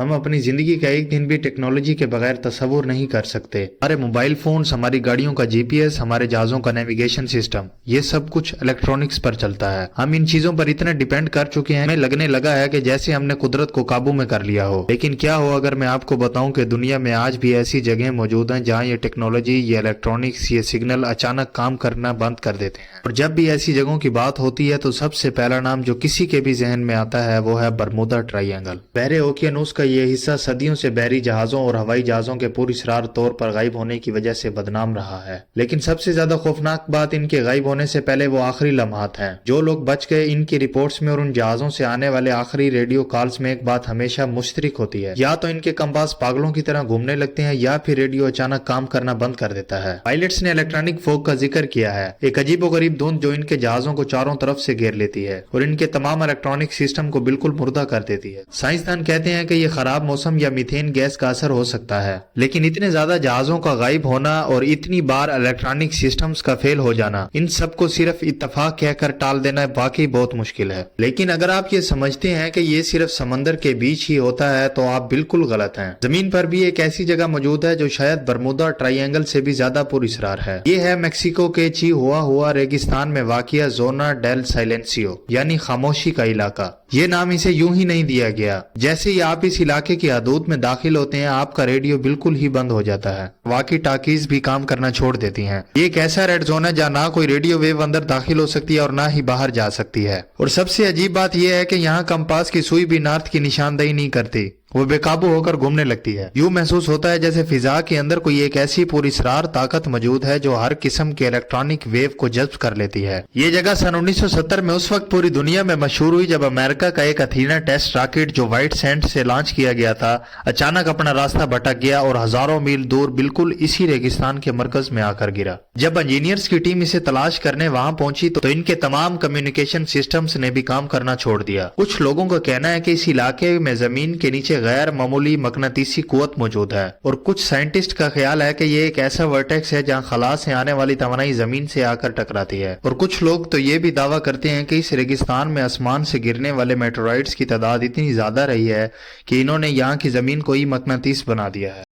ہم اپنی زندگی کا ایک دن بھی ٹیکنالوجی کے بغیر تصور نہیں کر سکتے۔ ہمارے موبائل فونز، ہماری گاڑیوں کا جی پی ایس، ہمارے جہازوں کا نیویگیشن سسٹم، یہ سب کچھ الیکٹرانکس پر چلتا ہے۔ ہم ان چیزوں پر اتنا ڈیپینڈ کر چکے ہیں، ہمیں لگنے لگا ہے کہ جیسے ہم نے قدرت کو قابو میں کر لیا ہو۔ لیکن کیا ہو اگر میں آپ کو بتاؤں کہ دنیا میں آج بھی ایسی جگہیں موجود ہیں جہاں یہ ٹیکنالوجی، یہ الیکٹرانکس، یہ سگنل اچانک کام کرنا بند کر دیتے ہیں۔ اور جب بھی ایسی جگہوں کی بات ہوتی ہے تو سب سے پہلا نام جو کسی کے بھی ذہن میں آتا ہے وہ ہے برمودا ٹرائی اینگل۔ بحر اوقیانوس کا یہ حصہ صدیوں سے بحری جہازوں اور ہوائی جہازوں کے پراسرار طور پر غائب ہونے کی وجہ سے بدنام رہا ہے۔ لیکن سب سے زیادہ خوفناک بات ان کے غائب ہونے سے پہلے وہ آخری لمحات ہیں۔ جو لوگ بچ گئے، ان کی رپورٹس میں اور ان جہازوں سے آنے والے آخری ریڈیو کالز میں ایک بات ہمیشہ مشترک ہوتی ہے، یا تو ان کے کمپاس پاگلوں کی طرح گھومنے لگتے ہیں یا پھر ریڈیو اچانک کام کرنا بند کر دیتا ہے۔ پائلٹس نے الیکٹرانک فوگ کا ذکر کیا ہے، ایک عجیب و غریب دھند جو ان کے جہازوں کو چاروں طرف سے گھیر لیتی ہے اور ان کے تمام الیکٹرانک سسٹم کو بالکل مردہ کر دیتی ہے۔ سائنسدان کہتے ہیں کہ یہ خراب موسم یا میتھین گیس کا اثر ہو سکتا ہے، لیکن اتنے زیادہ جہازوں کا غائب ہونا اور اتنی بار الیکٹرانک سسٹمز کا فیل ہو جانا، ان سب کو صرف اتفاق کہہ کر ٹال دینا واقعی بہت مشکل ہے۔ لیکن اگر آپ یہ سمجھتے ہیں کہ یہ صرف سمندر کے بیچ ہی ہوتا ہے تو آپ بالکل غلط ہیں۔ زمین پر بھی ایک ایسی جگہ موجود ہے جو شاید برمودا ٹرائی اینگل سے بھی زیادہ پراسرار ہے۔ یہ ہے میکسیکو کے چیہوا ریگستان میں واقع زونا ڈیل سائلنسیو، یعنی خاموشی کا علاقہ۔ یہ نام اسے یوں ہی نہیں دیا گیا، جیسے ہی آپ اس علاقے کی حدود میں داخل ہوتے ہیں آپ کا ریڈیو بالکل ہی بند ہو جاتا ہے، واقی ٹاکیز بھی کام کرنا چھوڑ دیتی ہیں۔ یہ ایک ایسا ریڈ زون ہے جہاں نہ کوئی ریڈیو ویو اندر داخل ہو سکتی ہے اور نہ ہی باہر جا سکتی ہے۔ اور سب سے عجیب بات یہ ہے کہ یہاں کمپاس کی سوئی بھی نارتھ کی نشاندہی نہیں کرتی، وہ بے قابو ہو کر گھومنے لگتی ہے۔ یوں محسوس ہوتا ہے جیسے فضا کے اندر کوئی ایک ایسی پراسرار طاقت موجود ہے جو ہر قسم کے الیکٹرانک ویو کو جذب کر لیتی ہے۔ یہ جگہ سن 1970 میں اس وقت پوری دنیا میں مشہور ہوئی جب امریکہ کا ایک اتھینا ٹیسٹ راکٹ جو وائٹ سینڈ سے لانچ کیا گیا تھا اچانک اپنا راستہ بھٹک گیا اور ہزاروں میل دور بالکل اسی ریگستان کے مرکز میں آ کر گرا۔ جب انجینئرز کی ٹیم اسے تلاش کرنے وہاں پہنچی تو ان کے تمام کمیونیکیشن سسٹمز نے بھی کام کرنا چھوڑ دیا۔ کچھ لوگوں کا کہنا ہے کہ اس علاقے میں زمین کے نیچے غیر معمولی مقناطیسی قوت موجود ہے، اور کچھ سائنٹسٹ کا خیال ہے کہ یہ ایک ایسا ورٹیکس ہے جہاں خلا سے آنے والی توانائی زمین سے آ کر ٹکراتی ہے۔ اور کچھ لوگ تو یہ بھی دعویٰ کرتے ہیں کہ اس ریگستان میں آسمان سے گرنے والے میٹرائٹس کی تعداد اتنی زیادہ رہی ہے کہ انہوں نے یہاں کی زمین کو ہی مقناطیس بنا دیا ہے۔